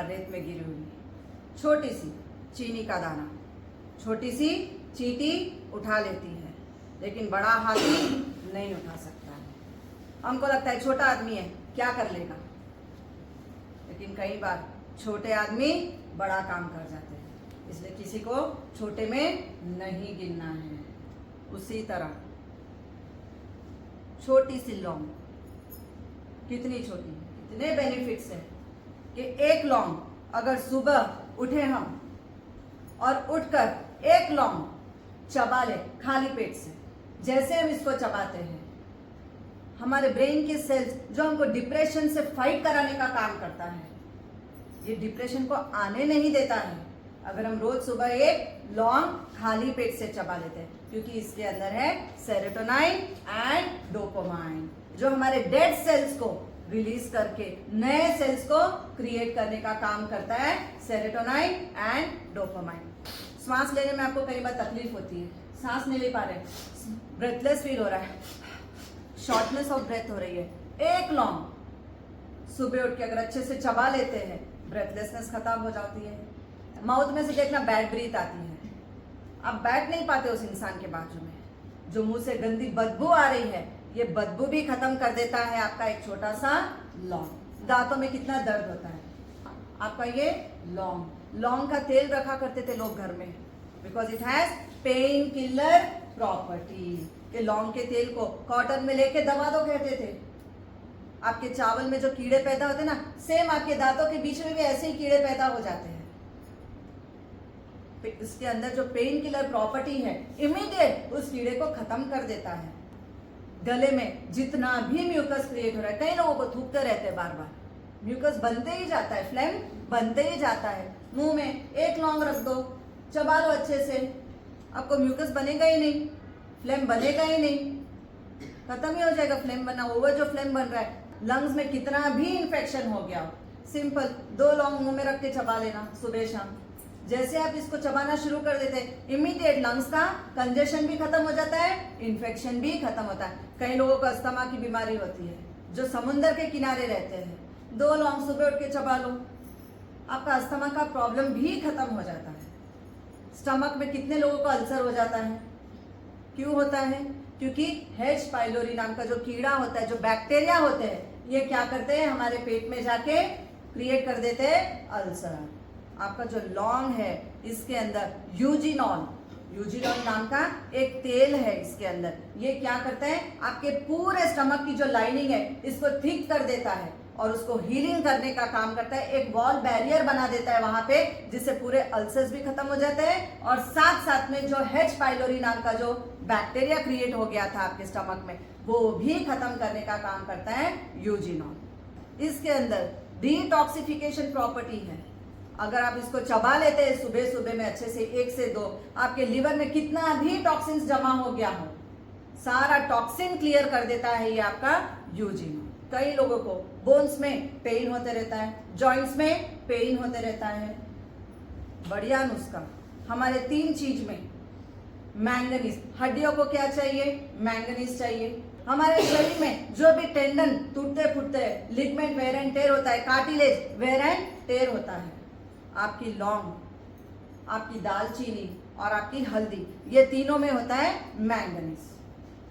रेत में गिरी हुई छोटी सी चीनी का दाना, छोटी सी चींटी उठा लेती है, लेकिन बड़ा हाथी नहीं उठा सकता है। हमको लगता है छोटा आदमी है, क्या कर लेगा, लेकिन कई बार छोटे आदमी बड़ा काम कर जाते हैं। इसलिए किसी को छोटे में नहीं गिनना है। उसी तरह छोटी सी लौंग, कितनी छोटी, कितने बेनिफिट्स है कि एक लौंग अगर सुबह उठे हम और उठकर एक लौंग चबा ले खाली पेट से, जैसे हम इसको चबाते हैं, हमारे ब्रेन के सेल्स जो हमको डिप्रेशन से फाइट कराने का काम करता है, ये डिप्रेशन को आने नहीं देता है अगर हम रोज सुबह एक लौंग खाली पेट से चबा लेते हैं, क्योंकि इसके अंदर है सेरोटोनिन एंड डोपामाइन, जो हमारे डेड सेल्स को रिलीज करके नए सेल्स को क्रिएट करने का काम करता है। Serotonin and dopamine. सांस लेने में आपको कई बार तकलीफ होती है, सांस नहीं ले पा रहे, ब्रेथलेस फील हो रहा है, शॉर्टनेस ऑफ ब्रेथ हो रही है, एक लौंग सुबह उठ के अगर अच्छे से चबा लेते हैं, ब्रेथलेसनेस खत्म हो जाती है। माउथ में से देखना बैड ब्रीथ आती है, आप बैठ नहीं पाते उस इंसान के बाजू में, जो मुंह से गंदी बदबू आ रही है, ये बदबू भी खत्म कर देता है आपका एक छोटा सा लौंग। दांतों में कितना दर्द होता है, आपका ये लौंग का तेल रखा करते थे लोग घर में, because it has pain killer property. कि लौंग के तेल को कॉटन में लेके दबा दो कहते थे। आपके चावल में जो कीड़े पैदा होते ना, सेम आपके दांतों के बीच में भी ऐसे ही कीड़े पैदा हो जाते हैं। इसके अंदर जो पेन किलर प्रॉपर्टी है, इमीडिएट उस कीड़े को खत्म कर देता है। गले में जितना भी म्यूकस क्रिएट हो रहा है, कई लोगों को थूकते रहते हैं बार बार, म्यूकस बनते ही जाता है, फ्लेम बनते ही जाता है। मुंह में एक लौंग रख दो, चबा लो अच्छे से, आपको म्यूकस बनेगा ही नहीं, फ्लेम बनेगा ही नहीं, खत्म ही हो जाएगा फ्लेम बनना। ओवर जो फ्लेम बन रहा है, लंग्स में कितना भी इंफेक्शन हो गया, सिंपल 2 लौंग मुंह में रख के चबा लेना सुबह शाम। जैसे आप इसको चबाना शुरू कर देते हैं, इमीडिएट लंग्स का कंजेशन भी खत्म हो जाता है, इन्फेक्शन भी खत्म होता है। कई लोगों को अस्थमा की बीमारी होती है, जो समुद्र के किनारे रहते हैं, 2 लौंग सुबह उठ के चबा लो, आपका अस्थमा का प्रॉब्लम भी खत्म हो जाता है। स्टमक में कितने लोगों को अल्सर हो जाता है, क्यों होता है? क्योंकि H. पाइलोरी नाम का जो कीड़ा होता है, जो बैक्टीरिया होते हैं, ये क्या करते हैं, हमारे पेट में जाके क्रिएट कर देते हैं अल्सर। आपका जो लौंग है, इसके अंदर यूजिनॉल नाम का एक तेल है, इसके अंदर ये क्या करता है, आपके पूरे स्टमक की जो लाइनिंग है इसको थिक कर देता है और उसको हीलिंग करने का काम करता है। एक वॉल बैरियर बना देता है वहां पे, जिससे पूरे अल्सर्स भी खत्म हो जाते हैं और साथ साथ में जो H. पाइलोरी नाम का जो बैक्टीरिया क्रिएट हो गया था आपके स्टमक में, वो भी खत्म करने का काम करता है यूजिनॉल। इसके अंदर डिटॉक्सिफिकेशन प्रॉपर्टी है। अगर आप इसको चबा लेते हैं सुबह सुबह में अच्छे से 1 से 2, आपके लिवर में कितना भी टॉक्सिन्स जमा हो गया हो, सारा टॉक्सिन क्लियर कर देता है ये आपका यूजिनॉल। कई लोगों को बोन्स में पेन होते रहता है, जॉइंट्स में पेन होते रहता है। बढ़िया नुस्खा हमारे 3 चीज में मैंगनीज, हड्डियों को क्या चाहिए, मैंगनीज चाहिए। हमारे शरीर में जो भी टेंडन टूटते फूटते, लिगमेंट वेयर एंड टेयर होता है, कार्टिलेज वेयर एंड टेयर होता है, आपकी लौंग, आपकी दालचीनी और आपकी हल्दी, ये तीनों में होता है मैंगनीज।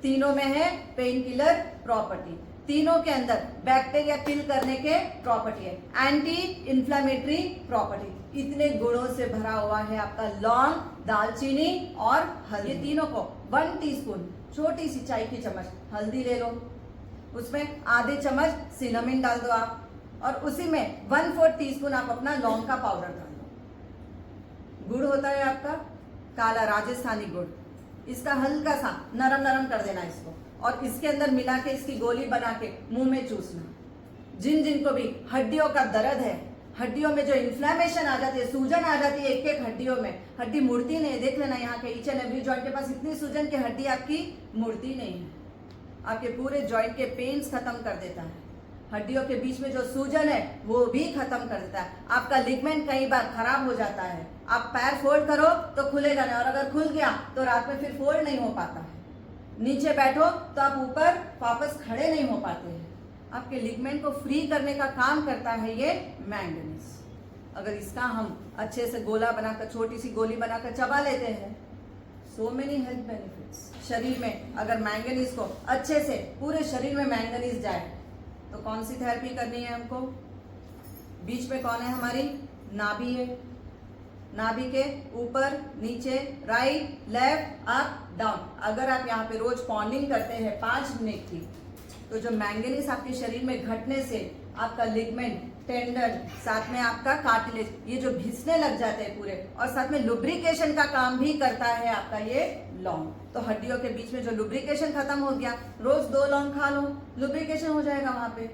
तीनों में है पेन किलर प्रॉपर्टी, तीनों के अंदर बैक्टीरिया किल करने के प्रॉपर्टी है, एंटी इंफ्लेमेटरी प्रॉपर्टी। इतने गुणों से भरा हुआ है आपका लौंग, दालचीनी और हल्दी। ये तीनों को 1 टीस्पून, छोटी सी चाय की चम्मच हल्दी ले लो, उसमें आधे चम्मच सिनेमन डाल दो आप, और उसी में 1/4 टीस्पून आप अपना लौंग का पाउडर डाल दो। गुड़ होता है आपका काला राजस्थानी गुड़, इसका हल्का सा नरम नरम कर देना इसको, और इसके अंदर मिला के इसकी गोली बना के मुंह में चूसना। जिनको भी हड्डियों का दर्द है, हड्डियों में जो इन्फ्लेमेशन आ जाती है, सूजन आ जाती है एक हड्डियों में, हड्डी मुड़ती नहीं, देख लेना यहाँ के ईच एंड एवरी जॉइंट के पास इतनी सूजन की हड्डी आपकी मुड़ती नहीं है, आपके पूरे जॉइंट के पेन्स खत्म कर देता है। हड्डियों के बीच में जो सूजन है वो भी खत्म कर देता है। आपका लिगमेंट कई बार खराब हो जाता है, आप पैर फोल्ड करो तो खुलेगा नहीं, और अगर खुल गया तो रात में फिर फोल्ड नहीं हो पाता है। नीचे बैठो तो आप ऊपर वापस खड़े नहीं हो पाते हैं। आपके लिगमेंट को फ्री करने का काम करता है ये मैंगनीज। अगर इसका हम अच्छे से गोला बनाकर, छोटी सी गोली बनाकर चबा लेते हैं, सो मेनी हेल्थ बेनिफिट्स। शरीर में अगर मैंगनीज को अच्छे से पूरे शरीर में मैंगनीज जाए तो कौन सी थेरेपी करनी है हमको? बीच में कौन है हमारी? नाभि है। नाभि के ऊपर, नीचे, राइट, लेफ्ट, अप, डाउन। अगर आप यहाँ पे रोज पॉन्डिंग करते हैं 5 मिनट की, तो जो मैंगनीज आपके शरीर में घटने से आपका लिगमेंट, टेंडन, साथ में आपका कार्टिलेज, ये जो घिसने लग जाते हैं पूरे, और साथ में लुब्रिकेशन का काम भी करता है आपका ये लौंग। तो हड्डियों के बीच में जो लुब्रिकेशन खत्म हो गया, रोज 2 लौंग खा लो, लुब्रिकेशन हो जाएगा वहां पे।